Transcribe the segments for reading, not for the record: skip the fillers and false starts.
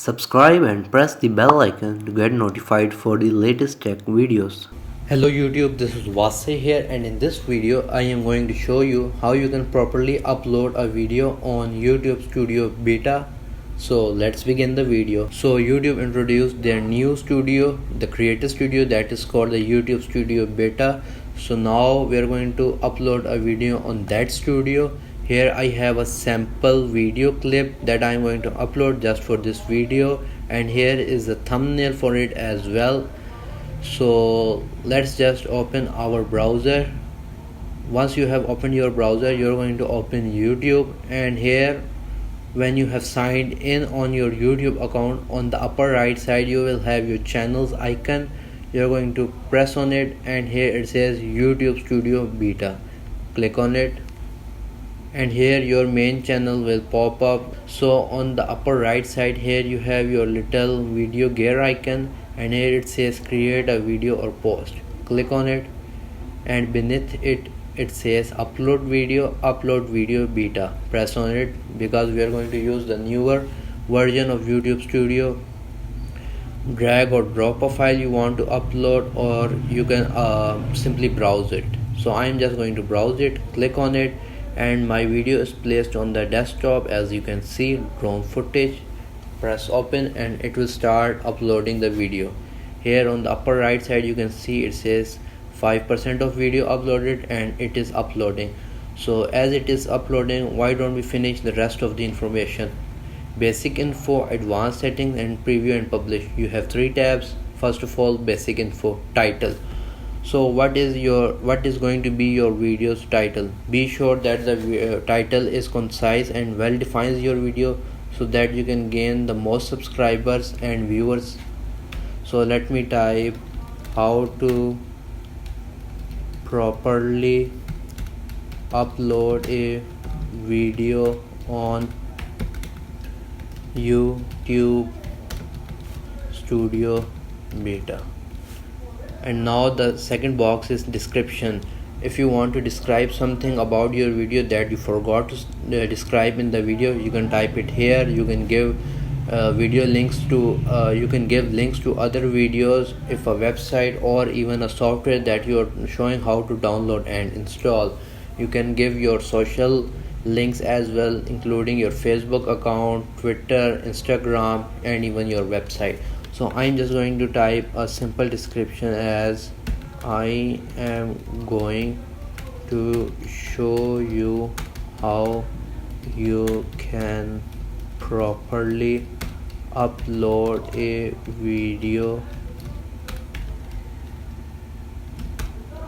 Subscribe and press the bell icon to get notified for the latest tech videos. Hello YouTube, this is Wasay here, and in this video I am going to show you how you can properly upload a video on YouTube Studio Beta. So let's begin the video. So YouTube introduced their new studio, the Creator Studio, that is called the YouTube Studio Beta. So now we are going to upload a video on that studio. Here I have a sample video clip that I am going to upload just for this video, and here is the thumbnail for it as well. So let's just open our browser. Once you have opened your browser, you're going to open YouTube, and here when you have signed in on your YouTube account, on the upper right side you will have your channels icon. You're going to press on it, and here it says YouTube Studio Beta. Click on it, and here your main channel will pop up. So on the upper right side here you have your little video gear icon, and here it says create a video or post. Click on it, and beneath it says upload video beta. Press on it because we are going to use the newer version of YouTube Studio. Drag or drop a file you want to upload, or you can simply browse it. So I am just going to browse it. Click on it, and my video is placed on the desktop. As you can see, drone footage. Press open and it will start uploading the video. Here on the upper right side you can see it says 5% of video uploaded, and it is uploading. So as it is uploading, why don't we finish the rest of the information? Basic info, advanced settings, and preview and publish. You have three tabs. First of all, basic info, title. So what is going to be your video's title? Be sure that the title is concise and well defines your video, so that you can gain the most subscribers and viewers. So let me type how to properly upload a video on YouTube Studio Beta. And now the second box is description. If you want to describe something about your video that you forgot to describe in the video, you can type it here. You can give video links to you can give links to other videos, if a website or even a software that you are showing how to download and install. You can give your social links as well, including your Facebook account, Twitter, Instagram, and even your website. So I'm just going to type a simple description as I am going to show you how you can properly upload a video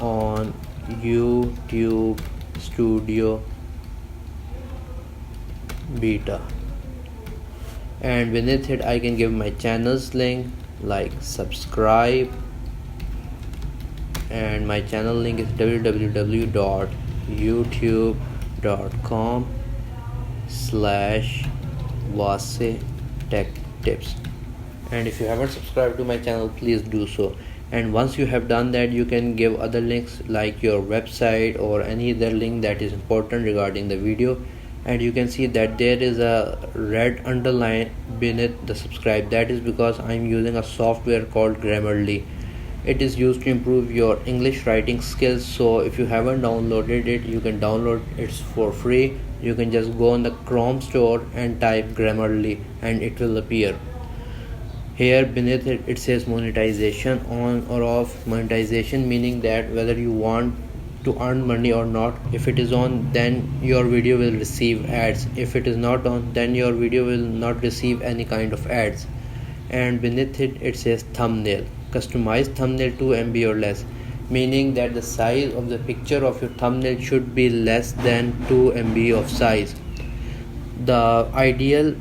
on YouTube Studio Beta. And beneath it I can give my channel's link, like subscribe, and my channel link is www.youtube.com/Wasay Tech Tips. And if you haven't subscribed to my channel, please do so. And once you have done that, you can give other links like your website or any other link that is important regarding the video. And you can see that there is a red underline beneath the subscribe. That is because I'm using a software called Grammarly. It is used to improve your English writing skills. So if you haven't downloaded it, you can download it for free. You can just go on the Chrome store and type Grammarly, and it will appear. Here beneath it says monetization, on or off. Monetization meaning that whether you want to earn money or not. If it is on, then your video will receive ads. If it is not on, then your video will not receive any kind of ads. And beneath it says thumbnail. Customize thumbnail 2 MB or less, meaning that the size of the picture of your thumbnail should be less than 2 MB of size. The ideal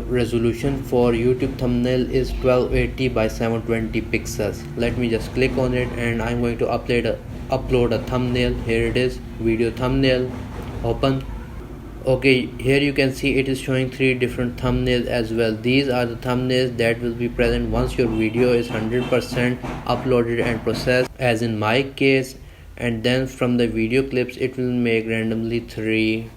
resolution for YouTube thumbnail is 1280 by 720 pixels. Let me just click on it, and I'm going to upload a thumbnail. Here it is, video thumbnail. Open. Okay, here you can see it is showing 3 different thumbnails as well. These are the thumbnails that will be present once your video is 100% uploaded and processed, as in my case. And then from the video clips it will make randomly 3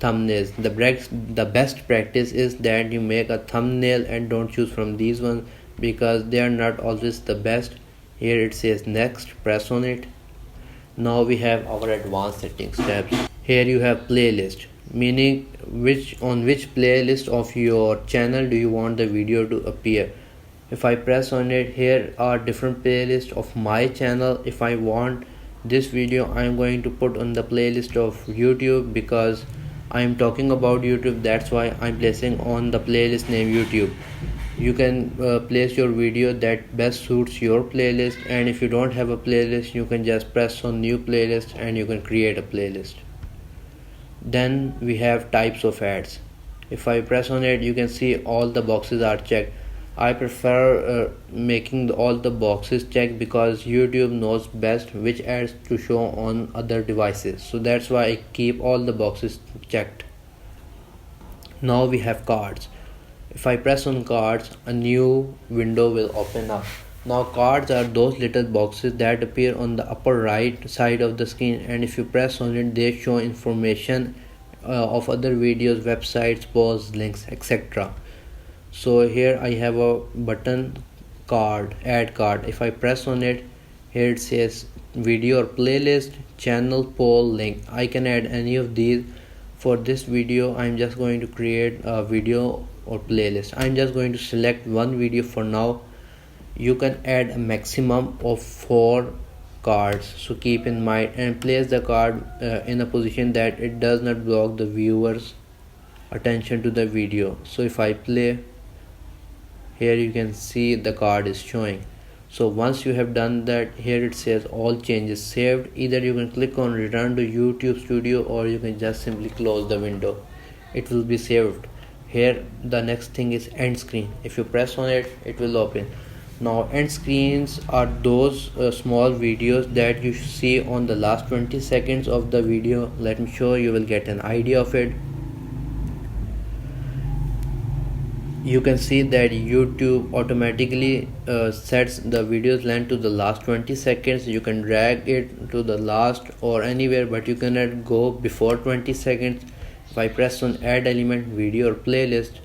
thumbnails. The best practice is that you make a thumbnail and don't choose from these ones because they are not always the best. Here it says next, press on it. Now we have our advanced settings tabs. Here you have playlist, meaning which playlist of your channel do you want the video to appear. If I press on it, here are different playlists of my channel. If I want this video, I am going to put on the playlist of YouTube because I am talking about YouTube. That's why I'm placing on the playlist name YouTube. You can place your video that best suits your playlist, and if you don't have a playlist, you can just press on new playlist and you can create a playlist. Then we have types of ads. If I press on it, you can see all the boxes are checked. I prefer making all the boxes checked because YouTube knows best which ads to show on other devices, so that's why I keep all the boxes checked. Now we have cards. If I press on cards, a new window will open up. Now cards are those little boxes that appear on the upper right side of the screen, and if you press on it, they show information of other videos, websites, posts, links, etc. So here I have a button card, add card. If I press on it, here it says video or playlist, channel, poll, link. I can add any of these. For this video, I'm just going to create a video or playlist. I'm just going to select one video for now. You can add a maximum of 4 cards, so keep in mind, and place the card in a position that it does not block the viewer's attention to the video. So if I play, here you can see the card is showing. So once you have done that, here it says all changes saved. Either you can click on return to YouTube Studio or you can just simply close the window. It will be saved. Here the next thing is end screen. If you press on it, it will open. Now end screens are those small videos that you see on the last 20 seconds of the video. Let me show you will get an idea of it. You can see that YouTube automatically sets the video's length to the last 20 seconds. You can drag it to the last or anywhere, but you cannot go before 20 seconds. If I press on add element, video or playlist,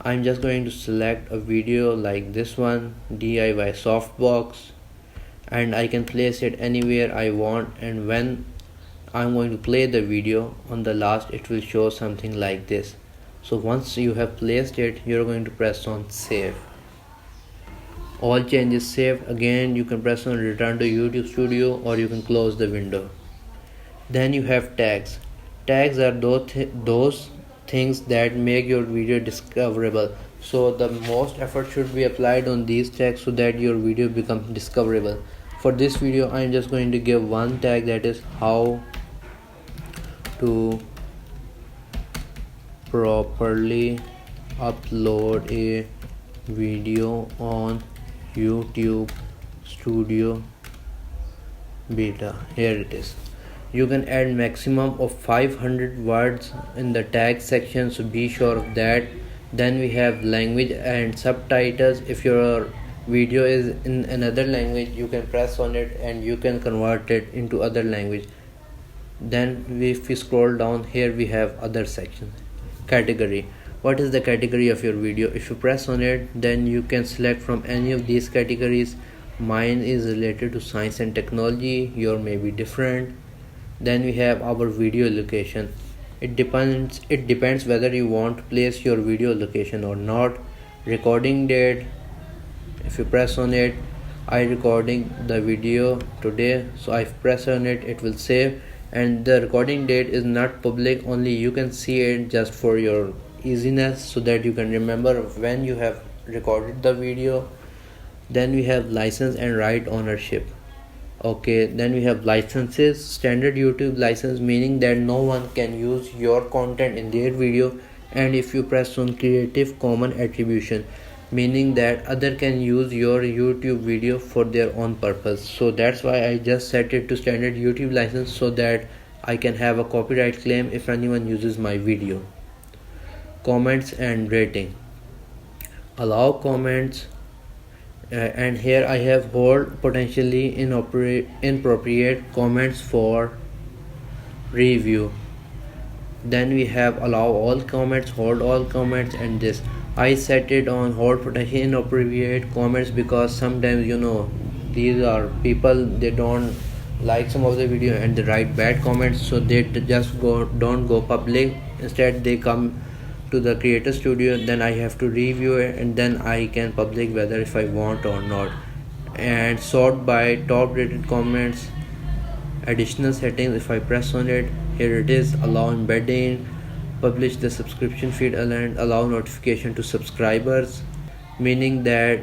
I'm just going to select a video like this one, DIY softbox, and I can place it anywhere I want, and when I'm going to play the video, on the last it will show something like this. So once you have placed it, you're going to press on save. All changes saved. Again, you can press on return to YouTube Studio or you can close the window. Then you have tags. Tags are those things that make your video discoverable. So the most effort should be applied on these tags so that your video becomes discoverable. For this video, I'm just going to give one tag, that is how to properly upload a video on YouTube Studio Beta. Here it is. You can add maximum of 500 words in the tag section, so be sure of that. Then we have language and subtitles. If your video is in another language, you can press on it and you can convert it into other language. Then if we scroll down, here we have other sections. Category. What is the category of your video? If you press on it, then you can select from any of these categories. Mine is related to science and technology, your may be different. Then we have our video location. It depends whether you want to place your video location or not. Recording date. If you press on it, I recording the video today, so I press on it, it will save. And the recording date is not public, only you can see it just for your easiness, so that you can remember when you have recorded the video. Then we have license and right ownership. Okay, then we have licenses. Standard YouTube license, meaning that no one can use your content in their video. And if you press on Creative Commons attribution, meaning that other can use your YouTube video for their own purpose. So that's why I just set it to standard YouTube license, so that I can have a copyright claim if anyone uses my video. Comments and rating. Allow comments, and here I have hold potentially inappropriate comments for review. Then we have allow all comments, hold all comments, and this I set it on hold protection or abbreviate comments, because sometimes these are people, they don't like some of the video and they write bad comments, so they just don't go public. Instead they come to the creator studio, then I have to review it and then I can public whether if I want or not. And sort by top rated comments, additional settings, if I press on it, here it is, allow embedding, publish the subscription feed and allow notification to subscribers, meaning that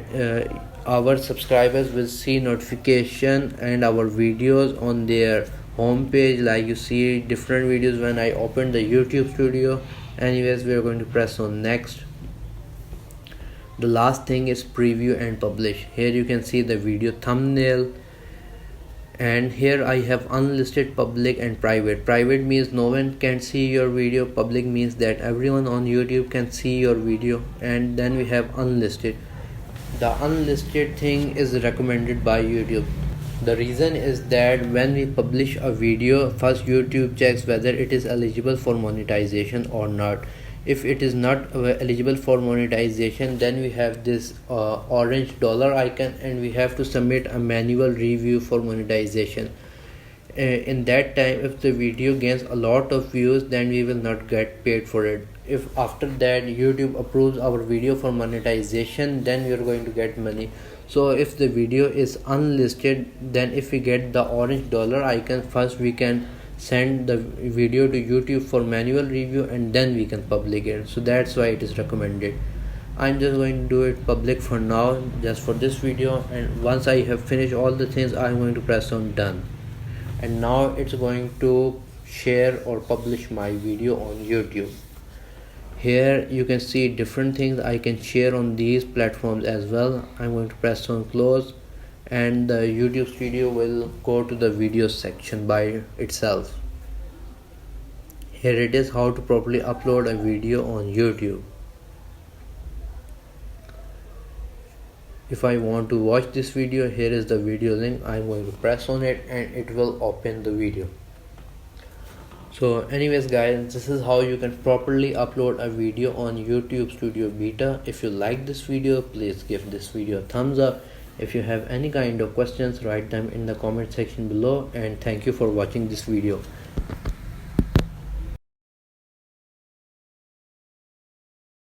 our subscribers will see notification and our videos on their home page. Like you see different videos when I open the YouTube studio. Anyways, we are going to press on next. The last thing is preview and publish. Here you can see the video thumbnail, and here I have unlisted, public and private. Private means no one can see your video, public means that everyone on YouTube can see your video, and then we have unlisted. The unlisted thing is recommended by YouTube. The reason is that when we publish a video, first YouTube checks whether it is eligible for monetization or not. If it is not eligible for monetization, then we have this orange dollar icon and we have to submit a manual review for monetization. In that time, if the video gains a lot of views, then we will not get paid for it. If after that YouTube approves our video for monetization, then we are going to get money. So if the video is unlisted, then if we get the orange dollar icon, first we can send the video to YouTube for manual review and then we can publish it. So that's why it is recommended. I'm just going to do it public for now, just for this video, and once I have finished all the things, I'm going to press on done. And now it's going to share or publish my video on YouTube. Here you can see different things I can share on these platforms as well. I'm going to press on close and the YouTube studio will go to the video section by itself. Here it is, how to properly upload a video on YouTube. If I want to watch this video, here is the video link. I'm going to press on it and it will open the video. So anyways guys, this is how you can properly upload a video on YouTube Studio Beta. If you like this video, please give this video a thumbs up. If you have any kind of questions, write them in the comment section below, and thank you for watching this video.